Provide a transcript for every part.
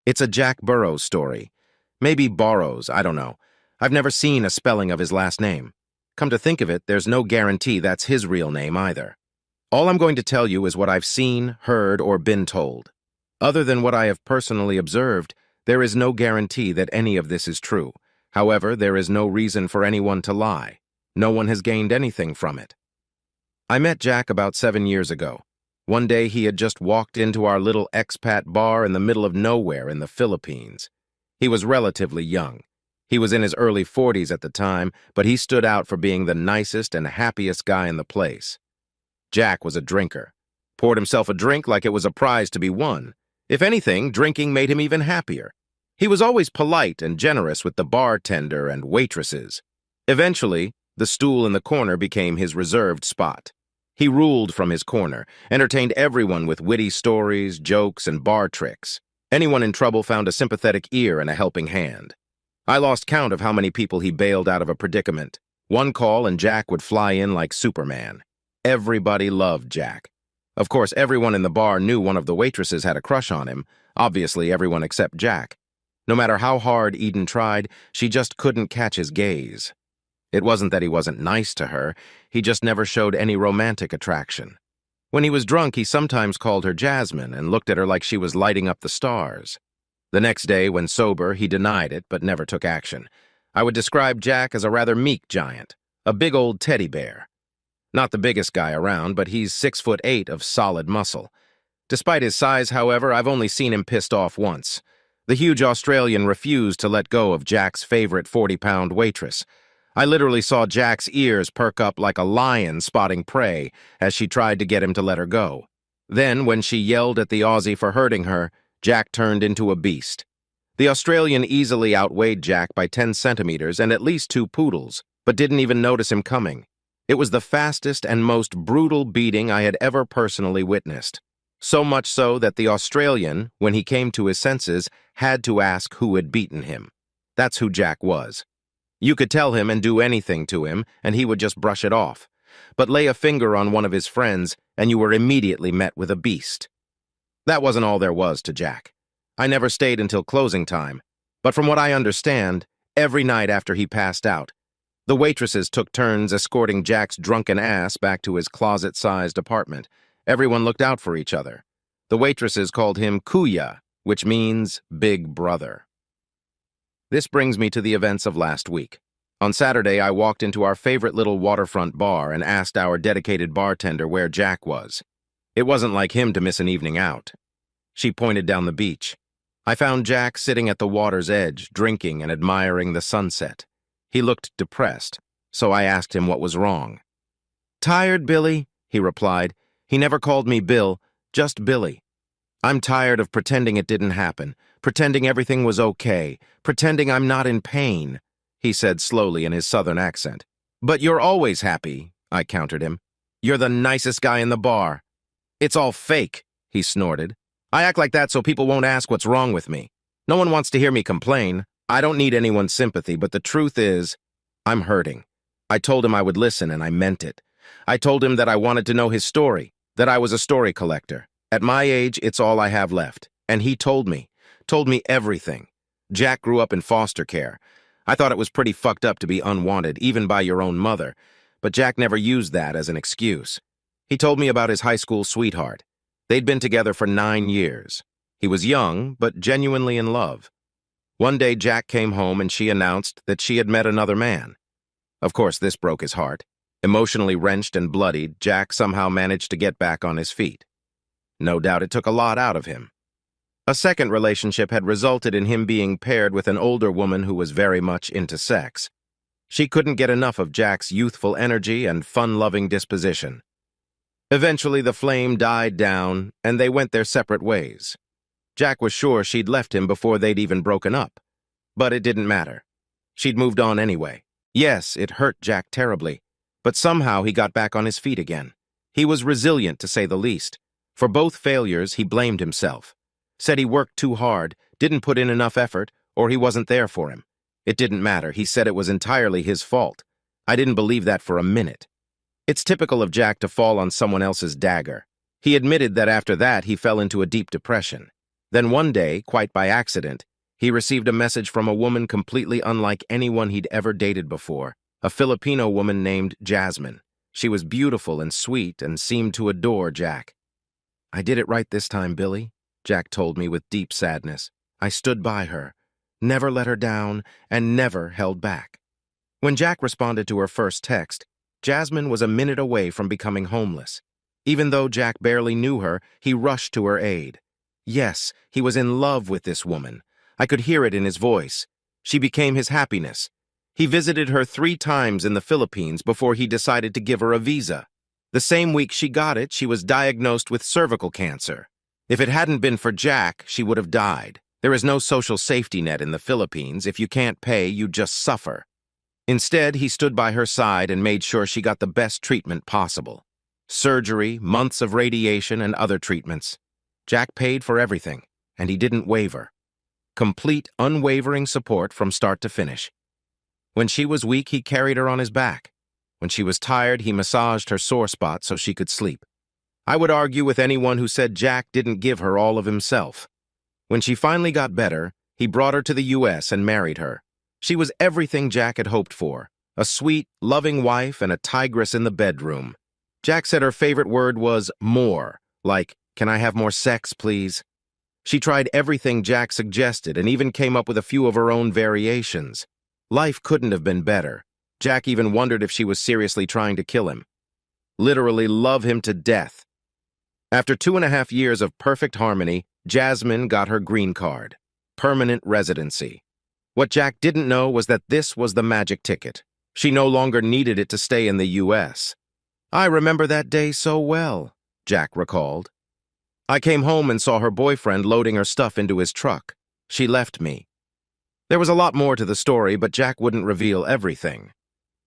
It's a Jack Burrows story. Maybe Borrows, I don't know. I've never seen a spelling of his last name. Come to think of it, there's no guarantee that's his real name either. All I'm going to tell you is what I've seen, heard, or been told. Other than what I have personally observed, there is no guarantee that any of this is true. However, there is no reason for anyone to lie. No one has gained anything from it. I met Jack about 7 years ago. One day he had just walked into our little expat bar in the middle of nowhere in the Philippines. He was relatively young. He was in his early 40s at the time, but he stood out for being the nicest and happiest guy in the place. Jack was a drinker. Poured himself a drink like it was a prize to be won. If anything, drinking made him even happier. He was always polite and generous with the bartender and waitresses. Eventually, the stool in the corner became his reserved spot. He ruled from his corner, entertained everyone with witty stories, jokes, and bar tricks. Anyone in trouble found a sympathetic ear and a helping hand. I lost count of how many people he bailed out of a predicament. One call and Jack would fly in like Superman. Everybody loved Jack. Of course, everyone in the bar knew one of the waitresses had a crush on him, obviously everyone except Jack. No matter how hard Eden tried, she just couldn't catch his gaze. It wasn't that he wasn't nice to her, he just never showed any romantic attraction. When he was drunk, he sometimes called her Jasmine and looked at her like she was lighting up the stars. The next day, when sober, he denied it but never took action. I would describe Jack as a rather meek giant, a big old teddy bear. Not the biggest guy around, but he's 6'8" of solid muscle. Despite his size, however, I've only seen him pissed off once. The huge Australian refused to let go of Jack's favorite 40-pound waitress. I literally saw Jack's ears perk up like a lion spotting prey as she tried to get him to let her go. Then, when she yelled at the Aussie for hurting her, Jack turned into a beast. The Australian easily outweighed Jack by 10 centimeters and at least 2 poodles, but didn't even notice him coming. It was the fastest and most brutal beating I had ever personally witnessed. So much so that the Australian, when he came to his senses, had to ask who had beaten him. That's who Jack was. You could tell him and do anything to him, and he would just brush it off. But lay a finger on one of his friends, and you were immediately met with a beast. That wasn't all there was to Jack. I never stayed until closing time, but from what I understand, every night after he passed out, the waitresses took turns escorting Jack's drunken ass back to his closet-sized apartment. Everyone looked out for each other. The waitresses called him Kuya, which means Big Brother. This brings me to the events of last week. On Saturday, I walked into our favorite little waterfront bar and asked our dedicated bartender where Jack was. It wasn't like him to miss an evening out. She pointed down the beach. I found Jack sitting at the water's edge, drinking and admiring the sunset. He looked depressed, so I asked him what was wrong. "Tired, Billy," he replied. He never called me Bill, just Billy. "I'm tired of pretending it didn't happen, pretending everything was okay, pretending I'm not in pain," he said slowly in his southern accent. "But you're always happy," I countered him. "You're the nicest guy in the bar." "It's all fake," he snorted. "I act like that so people won't ask what's wrong with me. No one wants to hear me complain. I don't need anyone's sympathy, but the truth is, I'm hurting." I told him I would listen, and I meant it. I told him that I wanted to know his story, that I was a story collector. At my age, it's all I have left. And he told me everything. Jack grew up in foster care. I thought it was pretty fucked up to be unwanted, even by your own mother, but Jack never used that as an excuse. He told me about his high school sweetheart. They'd been together for 9 years. He was young, but genuinely in love. One day, Jack came home and she announced that she had met another man. Of course, this broke his heart. Emotionally wrenched and bloodied, Jack somehow managed to get back on his feet. No doubt it took a lot out of him. A second relationship had resulted in him being paired with an older woman who was very much into sex. She couldn't get enough of Jack's youthful energy and fun-loving disposition. Eventually, the flame died down, and they went their separate ways. Jack was sure she'd left him before they'd even broken up. But it didn't matter. She'd moved on anyway. Yes, it hurt Jack terribly, but somehow he got back on his feet again. He was resilient, to say the least. For both failures, he blamed himself. Said he worked too hard, didn't put in enough effort, or he wasn't there for him. It didn't matter. He said it was entirely his fault. I didn't believe that for a minute. It's typical of Jack to fall on someone else's dagger. He admitted that after that he fell into a deep depression. Then one day, quite by accident, he received a message from a woman completely unlike anyone he'd ever dated before, a Filipino woman named Jasmine. She was beautiful and sweet and seemed to adore Jack. "I did it right this time, Billy," Jack told me with deep sadness. "I stood by her, never let her down, and never held back." When Jack responded to her first text, Jasmine was a minute away from becoming homeless. Even though Jack barely knew her, he rushed to her aid. Yes, he was in love with this woman. I could hear it in his voice. She became his happiness. He visited her 3 times in the Philippines before he decided to give her a visa. The same week she got it, she was diagnosed with cervical cancer. If it hadn't been for Jack, she would have died. There is no social safety net in the Philippines. If you can't pay, you just suffer. Instead, he stood by her side and made sure she got the best treatment possible. Surgery, months of radiation, and other treatments. Jack paid for everything, and he didn't waver. Complete, unwavering support from start to finish. When she was weak, he carried her on his back. When she was tired, he massaged her sore spot so she could sleep. I would argue with anyone who said Jack didn't give her all of himself. When she finally got better, he brought her to the U.S. and married her. She was everything Jack had hoped for, a sweet, loving wife and a tigress in the bedroom. Jack said her favorite word was more, like, "Can I have more sex, please?" She tried everything Jack suggested and even came up with a few of her own variations. Life couldn't have been better. Jack even wondered if she was seriously trying to kill him. Literally love him to death. After 2.5 years of perfect harmony, Jasmine got her green card, permanent residency. What Jack didn't know was that this was the magic ticket. She no longer needed it to stay in the U.S. "I remember that day so well," Jack recalled. "I came home and saw her boyfriend loading her stuff into his truck. She left me." There was a lot more to the story, but Jack wouldn't reveal everything.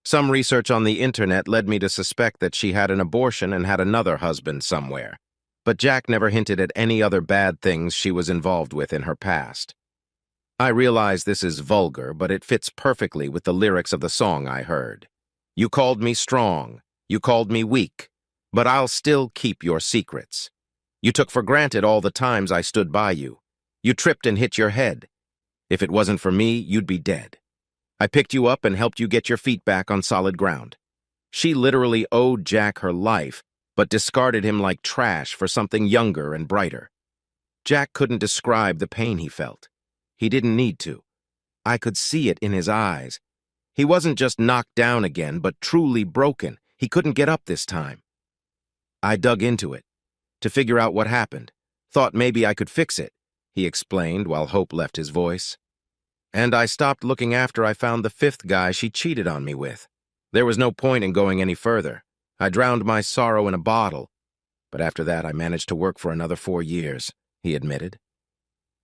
Some research on the internet led me to suspect that she had an abortion and had another husband somewhere. But Jack never hinted at any other bad things she was involved with in her past. I realize this is vulgar, but it fits perfectly with the lyrics of the song I heard. "You called me strong, you called me weak, but I'll still keep your secrets. You took for granted all the times I stood by you. You tripped and hit your head. If it wasn't for me, you'd be dead. I picked you up and helped you get your feet back on solid ground." She literally owed Jack her life, but discarded him like trash for something younger and brighter. Jack couldn't describe the pain he felt. He didn't need to. I could see it in his eyes. He wasn't just knocked down again, but truly broken. He couldn't get up this time. I dug into it, to figure out what happened. Thought maybe I could fix it, he explained while hope left his voice. And I stopped looking after I found the 5th guy she cheated on me with. There was no point in going any further. I drowned my sorrow in a bottle. But after that, I managed to work for another 4 years, he admitted.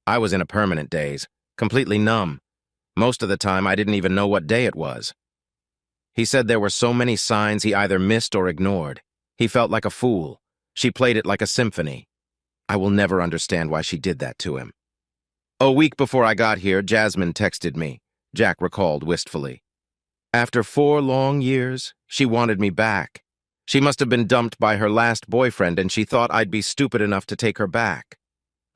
I was in a permanent daze, completely numb. Most of the time, I didn't even know what day it was. He said there were so many signs he either missed or ignored. He felt like a fool. She played it like a symphony. I will never understand why she did that to him. A week before I got here, Jasmine texted me, Jack recalled wistfully. After 4 long years, she wanted me back. She must have been dumped by her last boyfriend, and she thought I'd be stupid enough to take her back.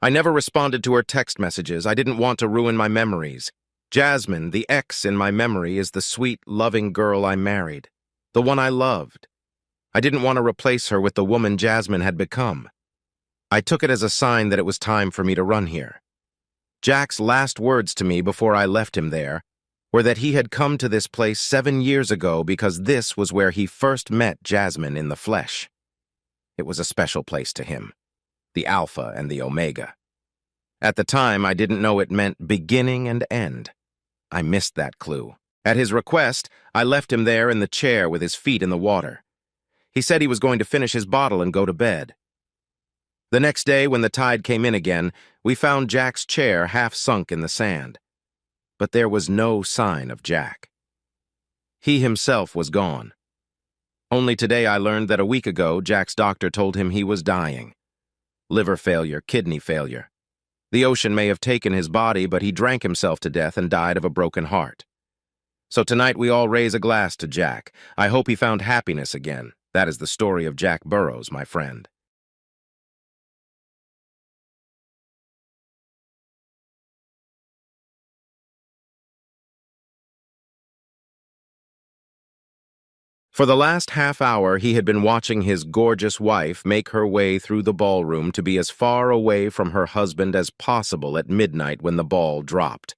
I never responded to her text messages. I didn't want to ruin my memories. Jasmine, the ex in my memory, is the sweet, loving girl I married, the one I loved. I didn't want to replace her with the woman Jasmine had become. I took it as a sign that it was time for me to run here. Jack's last words to me before I left him there were that he had come to this place 7 years ago because this was where he first met Jasmine in the flesh. It was a special place to him, the Alpha and the Omega. At the time, I didn't know it meant beginning and end. I missed that clue. At his request, I left him there in the chair with his feet in the water. He said he was going to finish his bottle and go to bed. The next day, when the tide came in again, we found Jack's chair half sunk in the sand. But there was no sign of Jack. He himself was gone. Only today I learned that a week ago, Jack's doctor told him he was dying. Liver failure, kidney failure. The ocean may have taken his body, but he drank himself to death and died of a broken heart. So tonight we all raise a glass to Jack. I hope he found happiness again. That is the story of Jack Burrows, my friend. For the last half hour, he had been watching his gorgeous wife make her way through the ballroom to be as far away from her husband as possible at midnight when the ball dropped.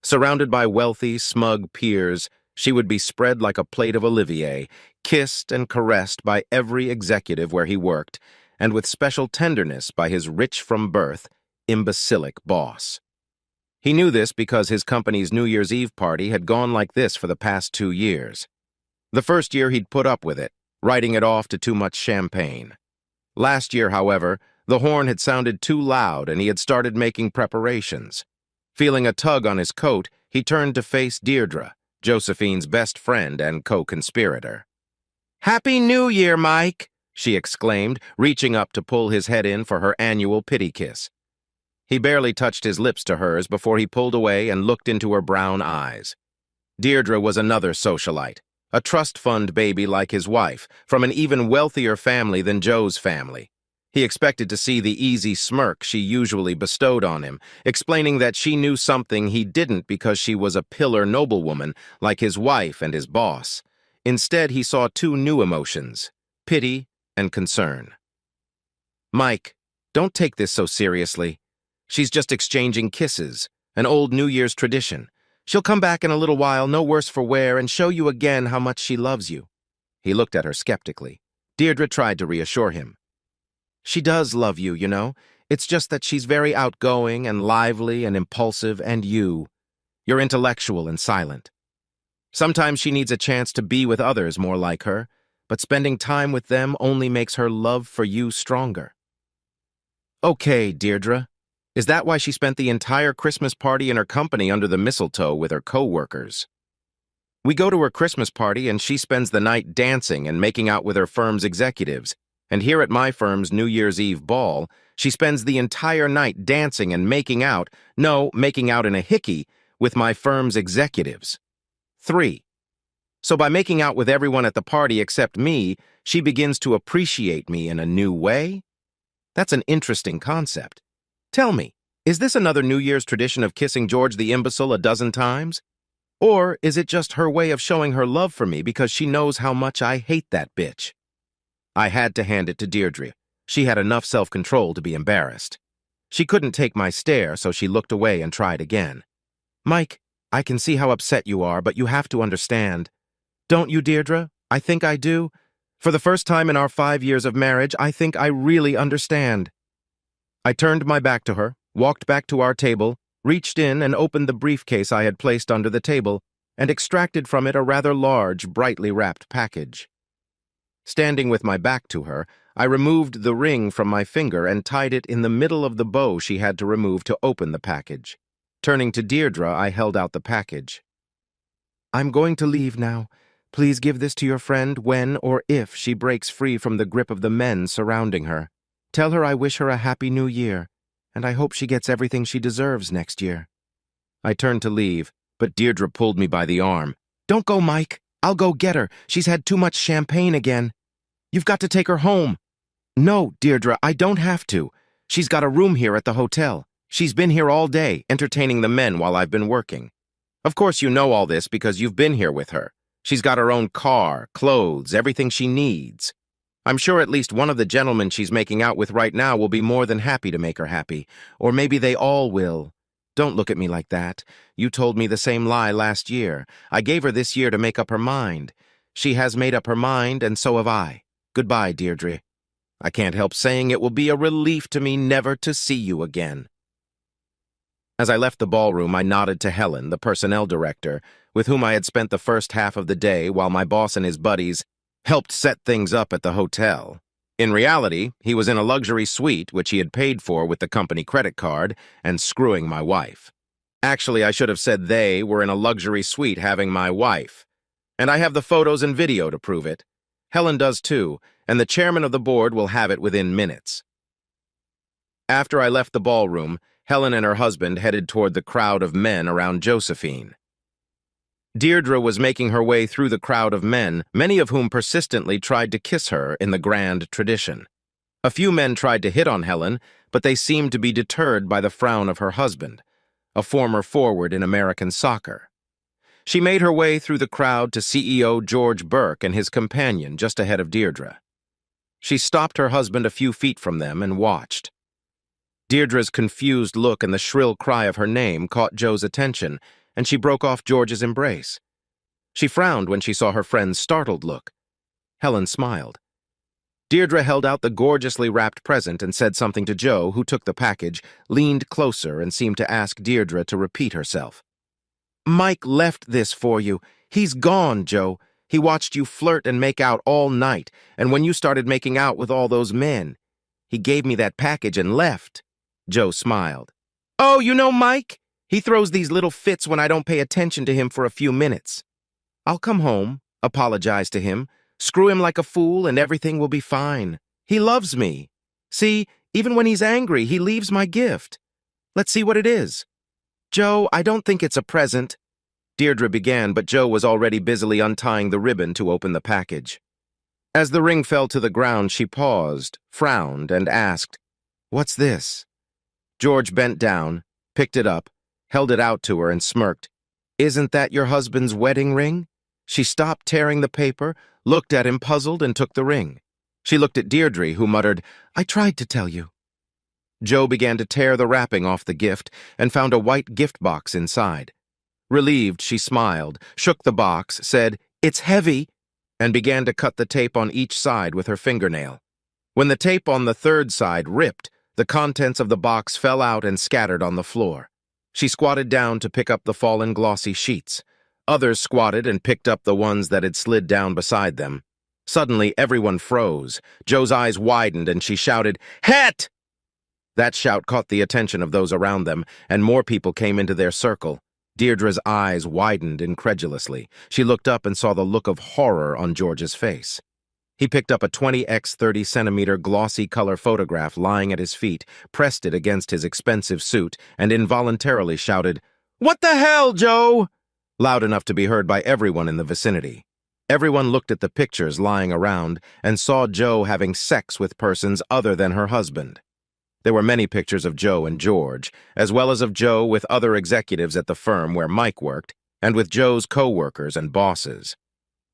Surrounded by wealthy, smug peers, she would be spread like a plate of Olivier, kissed and caressed by every executive where he worked, and with special tenderness by his rich-from-birth, imbecilic boss. He knew this because his company's New Year's Eve party had gone like this for the past 2 years. The first year he'd put up with it, writing it off to too much champagne. Last year, however, the horn had sounded too loud and he had started making preparations. Feeling a tug on his coat, he turned to face Deirdre, Josephine's best friend and co-conspirator. "Happy New Year, Mike!" she exclaimed, reaching up to pull his head in for her annual pity kiss. He barely touched his lips to hers before he pulled away and looked into her brown eyes. Deirdre was another socialite, a trust fund baby like his wife, from an even wealthier family than Joe's family. He expected to see the easy smirk she usually bestowed on him, explaining that she knew something he didn't because she was a pillar noblewoman like his wife and his boss. Instead, he saw 2 new emotions, pity and concern. "Mike, don't take this so seriously. She's just exchanging kisses, an old New Year's tradition. She'll come back in a little while, no worse for wear, and show you again how much she loves you." He looked at her skeptically. Deirdre tried to reassure him. "She does love you, you know. It's just that she's very outgoing and lively and impulsive, and you're intellectual and silent. Sometimes she needs a chance to be with others more like her, but spending time with them only makes her love for you stronger." "Okay, Deirdre. Is that why she spent the entire Christmas party in her company under the mistletoe with her co-workers? We go to her Christmas party and she spends the night dancing and making out with her firm's executives, and here at my firm's New Year's Eve ball, she spends the entire night dancing and making out in a hickey, with my firm's executives. 3. So by making out with everyone at the party except me, she begins to appreciate me in a new way? That's an interesting concept. Tell me, is this another New Year's tradition of kissing George the imbecile a dozen times? Or is it just her way of showing her love for me because she knows how much I hate that bitch?" I had to hand it to Deirdre. She had enough self-control to be embarrassed. She couldn't take my stare, so she looked away and tried again. "Mike, I can see how upset you are, but you have to understand. Don't you, Deirdre? I think I do. For the first time in our 5 years of marriage, I think I really understand." I turned my back to her, walked back to our table, reached in and opened the briefcase I had placed under the table, and extracted from it a rather large, brightly wrapped package. Standing with my back to her, I removed the ring from my finger and tied it in the middle of the bow she had to remove to open the package. Turning to Deirdre, I held out the package. "I'm going to leave now. Please give this to your friend when or if she breaks free from the grip of the men surrounding her. Tell her I wish her a happy new year, and I hope she gets everything she deserves next year." I turned to leave, but Deirdre pulled me by the arm. "Don't go, Mike. I'll go get her. She's had too much champagne again. You've got to take her home." "No, Deirdre, I don't have to. She's got a room here at the hotel. She's been here all day, entertaining the men while I've been working. Of course you know all this because you've been here with her. She's got her own car, clothes, everything she needs. I'm sure at least one of the gentlemen she's making out with right now will be more than happy to make her happy. Or maybe they all will. Don't look at me like that. You told me the same lie last year. I gave her this year to make up her mind. She has made up her mind, and so have I. Goodbye, Deirdre. I can't help saying it will be a relief to me never to see you again." As I left the ballroom, I nodded to Helen, the personnel director, with whom I had spent the first half of the day while my boss and his buddies helped set things up at the hotel. In reality, he was in a luxury suite which he had paid for with the company credit card and screwing my wife. Actually, I should have said they were in a luxury suite having my wife. And I have the photos and video to prove it. Helen does too, and the chairman of the board will have it within minutes. After I left the ballroom, Helen and her husband headed toward the crowd of men around Josephine. Deirdre was making her way through the crowd of men, many of whom persistently tried to kiss her in the grand tradition. A few men tried to hit on Helen, but they seemed to be deterred by the frown of her husband, a former forward in American soccer. She made her way through the crowd to CEO George Burke and his companion just ahead of Deirdre. She stopped her husband a few feet from them and watched. Deirdre's confused look and the shrill cry of her name caught Joe's attention, and she broke off George's embrace. She frowned when she saw her friend's startled look. Helen smiled. Deirdre held out the gorgeously wrapped present and said something to Joe, who took the package, leaned closer, and seemed to ask Deirdre to repeat herself. "Mike left this for you. He's gone, Joe. He watched you flirt and make out all night, and when you started making out with all those men, he gave me that package and left." Joe smiled. "Oh, you know Mike? He throws these little fits when I don't pay attention to him for a few minutes. I'll come home, apologize to him, screw him like a fool, and everything will be fine. He loves me. See, even when he's angry, he leaves my gift. Let's see what it is." "Joe, I don't think it's a present." Deirdre began, but Joe was already busily untying the ribbon to open the package. As the ring fell to the ground, she paused, frowned, and asked, "What's this?" George bent down, picked it up, held it out to her, and smirked. "Isn't that your husband's wedding ring?" She stopped tearing the paper, looked at him puzzled, and took the ring. She looked at Deirdre, who muttered, "I tried to tell you." Joe began to tear the wrapping off the gift and found a white gift box inside. Relieved, she smiled, shook the box, said, "It's heavy," and began to cut the tape on each side with her fingernail. When the tape on the third side ripped, the contents of the box fell out and scattered on the floor. She squatted down to pick up the fallen glossy sheets. Others squatted and picked up the ones that had slid down beside them. Suddenly, everyone froze. Joe's eyes widened and she shouted, "Het!" That shout caught the attention of those around them, and more people came into their circle. Deirdre's eyes widened incredulously. She looked up and saw the look of horror on George's face. He picked up a 20x 30 centimeter glossy color photograph lying at his feet, pressed it against his expensive suit, and involuntarily shouted, "What the hell, Joe?" loud enough to be heard by everyone in the vicinity. Everyone looked at the pictures lying around and saw Joe having sex with persons other than her husband. There were many pictures of Joe and George, as well as of Joe with other executives at the firm where Mike worked, and with Joe's co-workers and bosses.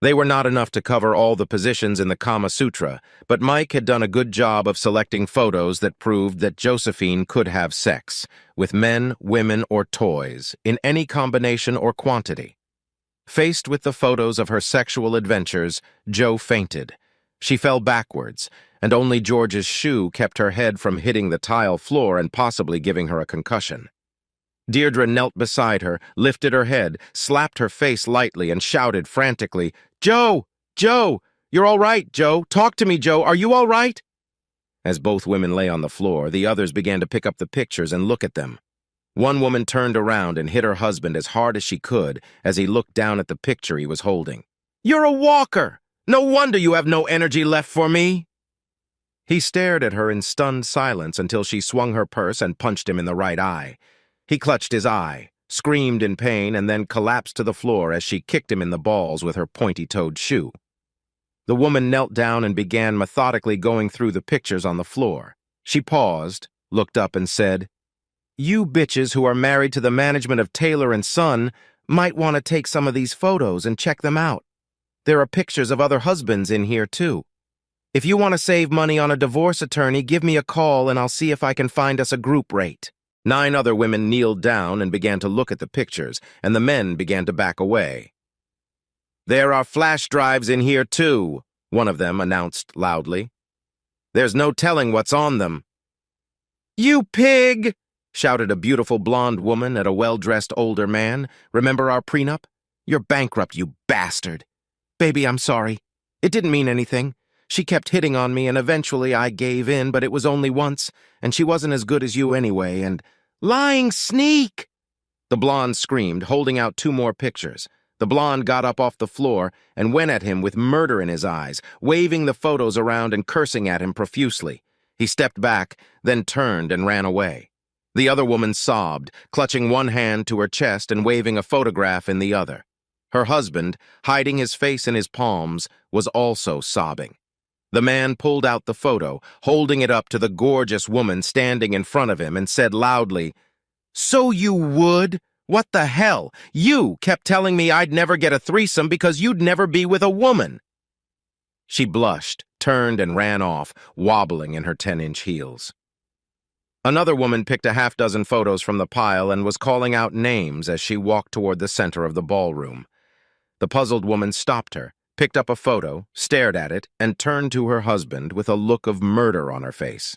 They were not enough to cover all the positions in the Kama Sutra, but Mike had done a good job of selecting photos that proved that Josephine could have sex, with men, women, or toys, in any combination or quantity. Faced with the photos of her sexual adventures, Joe fainted. She fell backwards, and only George's shoe kept her head from hitting the tile floor and possibly giving her a concussion. Deirdre knelt beside her, lifted her head, slapped her face lightly, and shouted frantically, "Joe! Joe! You're all right, Joe! Talk to me, Joe! Are you all right?" As both women lay on the floor, the others began to pick up the pictures and look at them. One woman turned around and hit her husband as hard as she could as he looked down at the picture he was holding. "You're a walker! No wonder you have no energy left for me!" He stared at her in stunned silence until she swung her purse and punched him in the right eye. He clutched his eye, screamed in pain, and then collapsed to the floor as she kicked him in the balls with her pointy-toed shoe. The woman knelt down and began methodically going through the pictures on the floor. She paused, looked up, and said, "You bitches who are married to the management of Taylor & Son might want to take some of these photos and check them out. There are pictures of other husbands in here, too. If you want to save money on a divorce attorney, give me a call and I'll see if I can find us a group rate." 9 other women kneeled down and began to look at the pictures, and the men began to back away. "There are flash drives in here, too," one of them announced loudly. "There's no telling what's on them." "You pig!" shouted a beautiful blonde woman at a well-dressed older man. "Remember our prenup? You're bankrupt, you bastard. Baby, I'm sorry. It didn't mean anything. She kept hitting on me, and eventually I gave in, but it was only once, and she wasn't as good as you anyway, and—" "Lying sneak!" the blonde screamed, holding out 2 more pictures. The blonde got up off the floor and went at him with murder in his eyes, waving the photos around and cursing at him profusely. He stepped back, then turned and ran away. The other woman sobbed, clutching one hand to her chest and waving a photograph in the other. Her husband, hiding his face in his palms, was also sobbing. The man pulled out the photo, holding it up to the gorgeous woman standing in front of him, and said loudly, "So you would? What the hell? You kept telling me I'd never get a threesome because you'd never be with a woman. She blushed, turned, and ran off, wobbling in her 10-inch heels. Another woman picked a half-dozen photos from the pile and was calling out names as she walked toward the center of the ballroom. The puzzled woman stopped her, picked up a photo, stared at it, and turned to her husband with a look of murder on her face.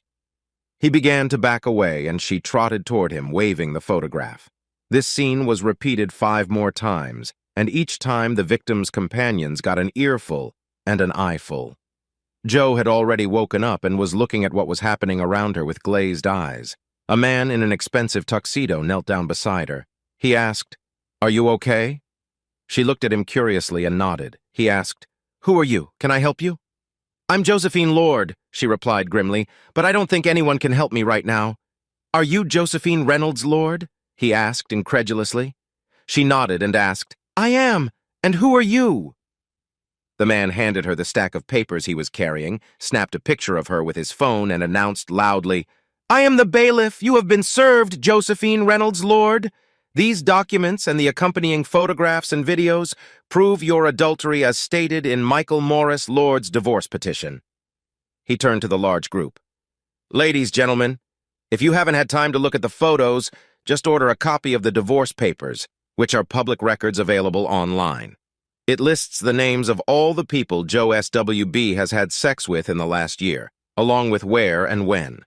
He began to back away, and she trotted toward him, waving the photograph. This scene was repeated 5 more times, and each time the victim's companions got an earful and an eyeful. Joe had already woken up and was looking at what was happening around her with glazed eyes. A man in an expensive tuxedo knelt down beside her. He asked, "Are you okay?" She looked at him curiously and nodded. He asked, "Who are you? Can I help you?" "I'm Josephine Lord," she replied grimly, "but I don't think anyone can help me right now." "Are you Josephine Reynolds Lord?" he asked incredulously. She nodded and asked, "I am. And who are you?" The man handed her the stack of papers he was carrying, snapped a picture of her with his phone, and announced loudly, "I am the bailiff. You have been served, Josephine Reynolds Lord. These documents and the accompanying photographs and videos prove your adultery as stated in Michael Morris Lord's divorce petition." He turned to the large group. "Ladies, gentlemen, if you haven't had time to look at the photos, just order a copy of the divorce papers, which are public records available online. It lists the names of all the people Joe SWB has had sex with in the last year, along with where and when.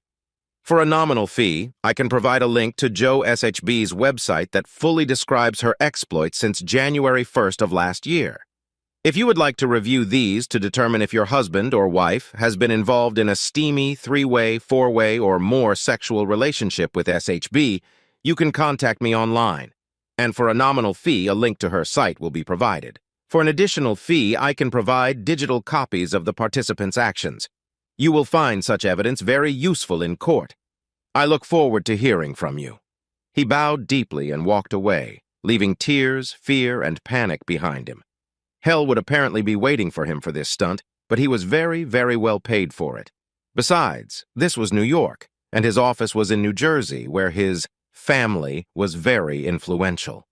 For a nominal fee, I can provide a link to Joe SHB's website that fully describes her exploits since January 1st of last year. If you would like to review these to determine if your husband or wife has been involved in a steamy 3-way, 4-way, or more sexual relationship with SHB, you can contact me online, and for a nominal fee, a link to her site will be provided. For an additional fee, I can provide digital copies of the participants' actions. You will find such evidence very useful in court. I look forward to hearing from you." He bowed deeply and walked away, leaving tears, fear, and panic behind him. Hell would apparently be waiting for him for this stunt, but he was very, very well paid for it. Besides, this was New York, and his office was in New Jersey, where his family was very influential.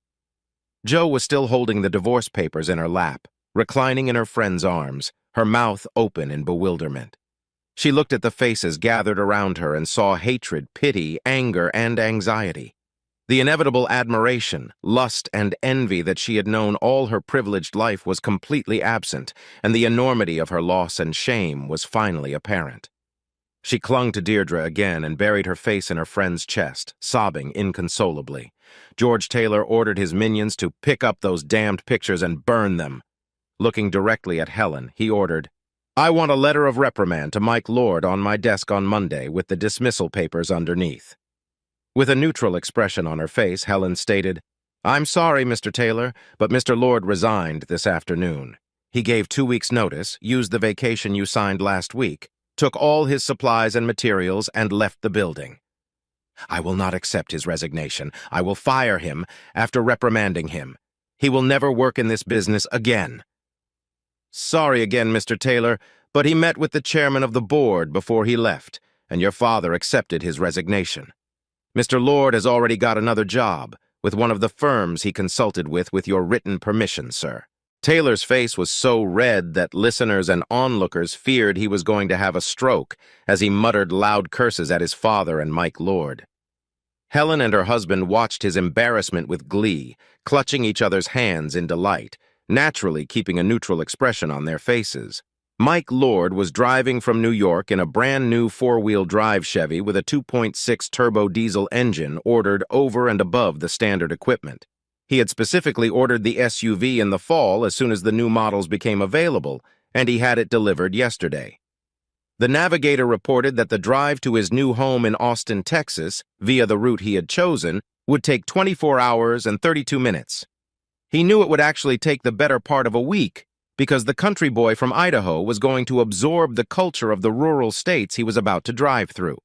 Joe was still holding the divorce papers in her lap, reclining in her friend's arms, her mouth open in bewilderment. She looked at the faces gathered around her and saw hatred, pity, anger, and anxiety. The inevitable admiration, lust, and envy that she had known all her privileged life was completely absent, and the enormity of her loss and shame was finally apparent. She clung to Deirdre again and buried her face in her friend's chest, sobbing inconsolably. George Taylor ordered his minions to pick up those damned pictures and burn them. Looking directly at Helen, he ordered, "I want a letter of reprimand to Mike Lord on my desk on Monday with the dismissal papers underneath." With a neutral expression on her face, Helen stated, "I'm sorry, Mr. Taylor, but Mr. Lord resigned this afternoon. He gave 2 weeks' notice, used the vacation you signed last week, took all his supplies and materials, and left the building. I will not accept his resignation. I will fire him after reprimanding him. He will never work in this business again." "Sorry again, Mr. Taylor, but he met with the chairman of the board before he left, and your father accepted his resignation. Mr. Lord has already got another job with one of the firms he consulted with your written permission, sir." Taylor's face was so red that listeners and onlookers feared he was going to have a stroke as he muttered loud curses at his father and Mike Lord. Helen and her husband watched his embarrassment with glee, clutching each other's hands in delight, naturally keeping a neutral expression on their faces. Mike Lord was driving from New York in a brand-new 4-wheel drive Chevy with a 2.6 turbo diesel engine ordered over and above the standard equipment. He had specifically ordered the SUV in the fall as soon as the new models became available, and he had it delivered yesterday. The Navigator reported that the drive to his new home in Austin, Texas, via the route he had chosen, would take 24 hours and 32 minutes. He knew it would actually take the better part of a week, because the country boy from Idaho was going to absorb the culture of the rural states he was about to drive through.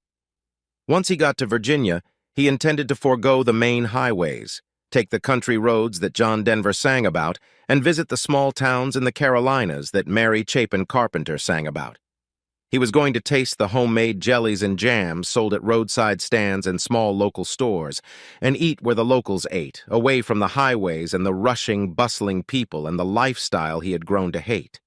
Once he got to Virginia, he intended to forego the main highways, take the country roads that John Denver sang about, and visit the small towns in the Carolinas that Mary Chapin Carpenter sang about. He was going to taste the homemade jellies and jams sold at roadside stands and small local stores, and eat where the locals ate, away from the highways and the rushing, bustling people and the lifestyle he had grown to hate.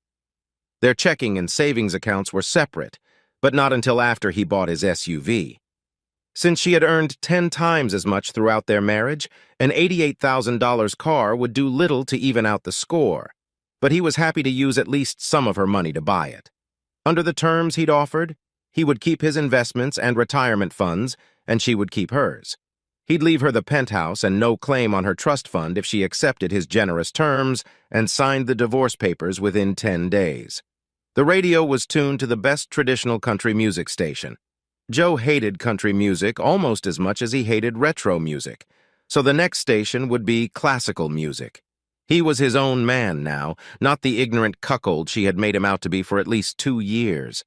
Their checking and savings accounts were separate, but not until after he bought his SUV. Since she had earned 10 times as much throughout their marriage, an $88,000 car would do little to even out the score, but he was happy to use at least some of her money to buy it. Under the terms he'd offered, he would keep his investments and retirement funds, and she would keep hers. He'd leave her the penthouse and no claim on her trust fund if she accepted his generous terms and signed the divorce papers within 10 days. The radio was tuned to the best traditional country music station. Joe hated country music almost as much as he hated retro music, so the next station would be classical music. He was his own man now, not the ignorant cuckold she had made him out to be for at least 2 years.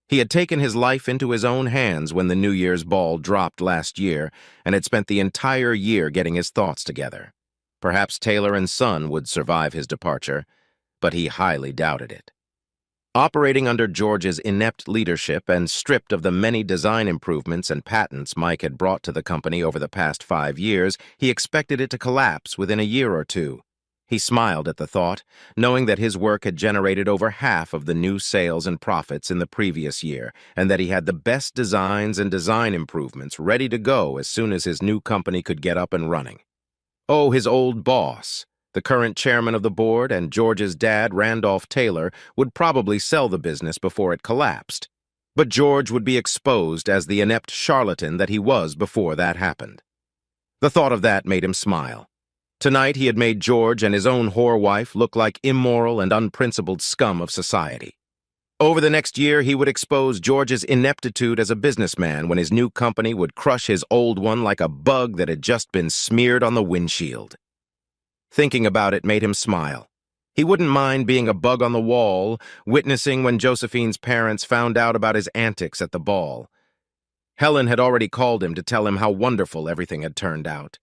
He had taken his life into his own hands when the New Year's ball dropped last year and had spent the entire year getting his thoughts together. Perhaps Taylor and Son would survive his departure, but he highly doubted it. Operating under George's inept leadership and stripped of the many design improvements and patents Mike had brought to the company over the past 5 years, he expected it to collapse within a year or two. He smiled at the thought, knowing that his work had generated over half of the new sales and profits in the previous year, and that he had the best designs and design improvements ready to go as soon as his new company could get up and running. Oh, his old boss, the current chairman of the board, and George's dad, Randolph Taylor, would probably sell the business before it collapsed. But George would be exposed as the inept charlatan that he was before that happened. The thought of that made him smile. Tonight he had made George and his own whore wife look like immoral and unprincipled scum of society. Over the next year, he would expose George's ineptitude as a businessman when his new company would crush his old one like a bug that had just been smeared on the windshield. Thinking about it made him smile. He wouldn't mind being a bug on the wall, witnessing when Josephine's parents found out about his antics at the ball. Helen had already called him to tell him how wonderful everything had turned out.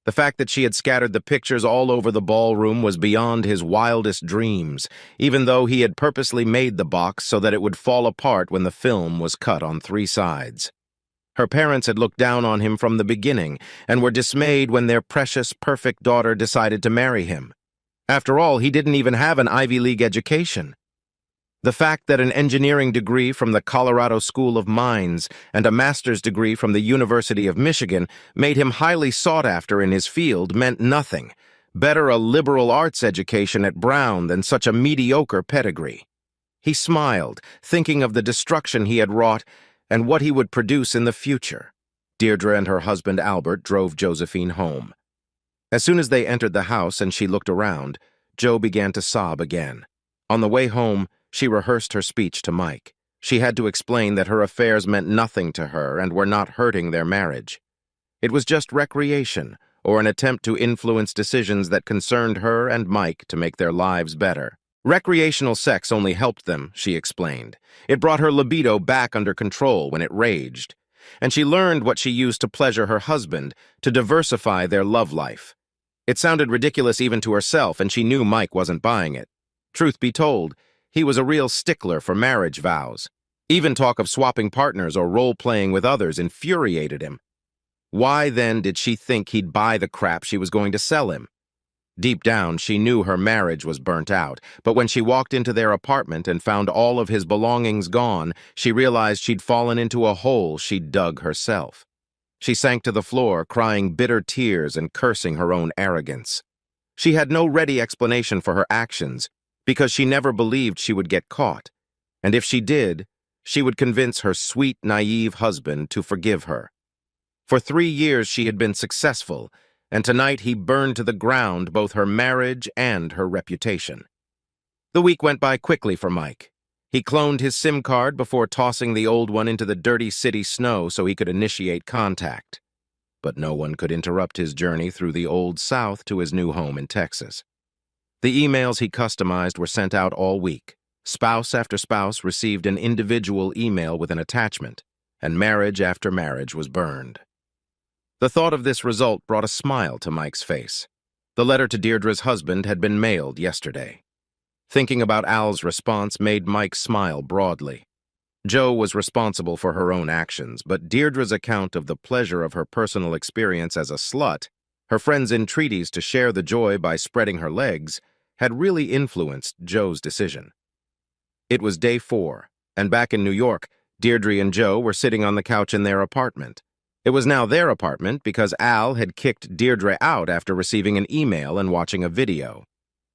The fact that she had scattered the pictures all over the ballroom was beyond his wildest dreams, even though he had purposely made the box so that it would fall apart when the film was cut on 3 sides. Her parents had looked down on him from the beginning and were dismayed when their precious, perfect daughter decided to marry him. After all, he didn't even have an Ivy League education. The fact that an engineering degree from the Colorado School of Mines and a master's degree from the University of Michigan made him highly sought after in his field meant nothing. Better a liberal arts education at Brown than such a mediocre pedigree. He smiled, thinking of the destruction he had wrought and what he would produce in the future. Deirdre and her husband Albert drove Josephine home. As soon as they entered the house and she looked around, Joe began to sob again. On the way home, she rehearsed her speech to Mike. She had to explain that her affairs meant nothing to her and were not hurting their marriage. It was just recreation, or an attempt to influence decisions that concerned her and Mike to make their lives better. Recreational sex only helped them, she explained. It brought her libido back under control when it raged. And she learned what she used to pleasure her husband, to diversify their love life. It sounded ridiculous even to herself, and she knew Mike wasn't buying it. Truth be told, he was a real stickler for marriage vows. Even talk of swapping partners or role-playing with others infuriated him. Why then did she think he'd buy the crap she was going to sell him? Deep down, she knew her marriage was burnt out, but when she walked into their apartment and found all of his belongings gone, she realized she'd fallen into a hole she'd dug herself. She sank to the floor, crying bitter tears and cursing her own arrogance. She had no ready explanation for her actions, because she never believed she would get caught, and if she did, she would convince her sweet, naive husband to forgive her. For 3 years she had been successful, and tonight he burned to the ground both her marriage and her reputation. The week went by quickly for Mike. He cloned his SIM card before tossing the old one into the dirty city snow so he could initiate contact. But no one could interrupt his journey through the Old South to his new home in Texas. The emails he customized were sent out all week. Spouse after spouse received an individual email with an attachment, and marriage after marriage was burned. The thought of this result brought a smile to Mike's face. The letter to Deirdre's husband had been mailed yesterday. Thinking about Al's response made Mike smile broadly. Joe was responsible for her own actions, but Deirdre's account of the pleasure of her personal experience as a slut, her friends' entreaties to share the joy by spreading her legs, had really influenced Joe's decision. It was day 4, and back in New York, Deirdre and Joe were sitting on the couch in their apartment. It was now their apartment because Al had kicked Deirdre out after receiving an email and watching a video.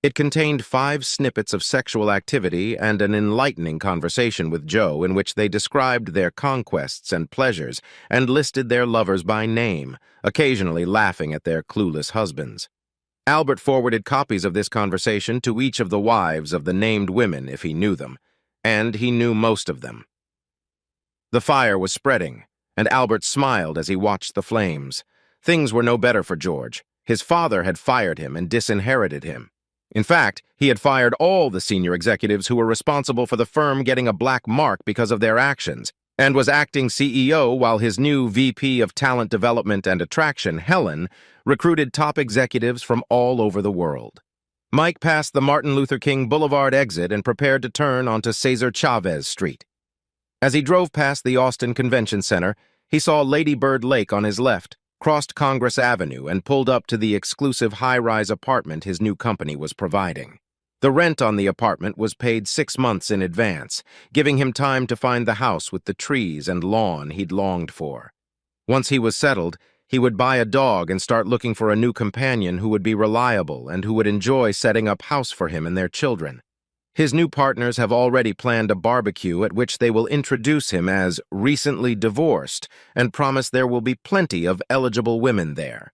It contained 5 snippets of sexual activity and an enlightening conversation with Joe in which they described their conquests and pleasures and listed their lovers by name, occasionally laughing at their clueless husbands. Albert forwarded copies of this conversation to each of the wives of the named women if he knew them, and he knew most of them. The fire was spreading, and Albert smiled as he watched the flames. Things were no better for George. His father had fired him and disinherited him. In fact, he had fired all the senior executives who were responsible for the firm getting a black mark because of their actions, and was acting CEO while his new VP of Talent Development and Attraction, Helen, recruited top executives from all over the world. Mike passed the Martin Luther King Boulevard exit and prepared to turn onto Cesar Chavez Street. As he drove past the Austin Convention Center, he saw Lady Bird Lake on his left, crossed Congress Avenue, and pulled up to the exclusive high-rise apartment his new company was providing. The rent on the apartment was paid 6 months in advance, giving him time to find the house with the trees and lawn he'd longed for. Once he was settled, he would buy a dog and start looking for a new companion who would be reliable and who would enjoy setting up house for him and their children. His new partners have already planned a barbecue at which they will introduce him as recently divorced and promise there will be plenty of eligible women there.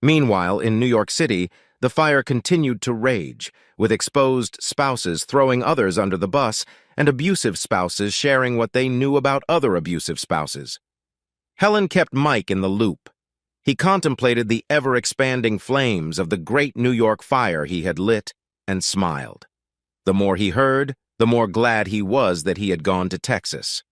Meanwhile, in New York City, the fire continued to rage, with exposed spouses throwing others under the bus and abusive spouses sharing what they knew about other abusive spouses. Helen kept Mike in the loop. He contemplated the ever-expanding flames of the great New York fire he had lit and smiled. The more he heard, the more glad he was that he had gone to Texas.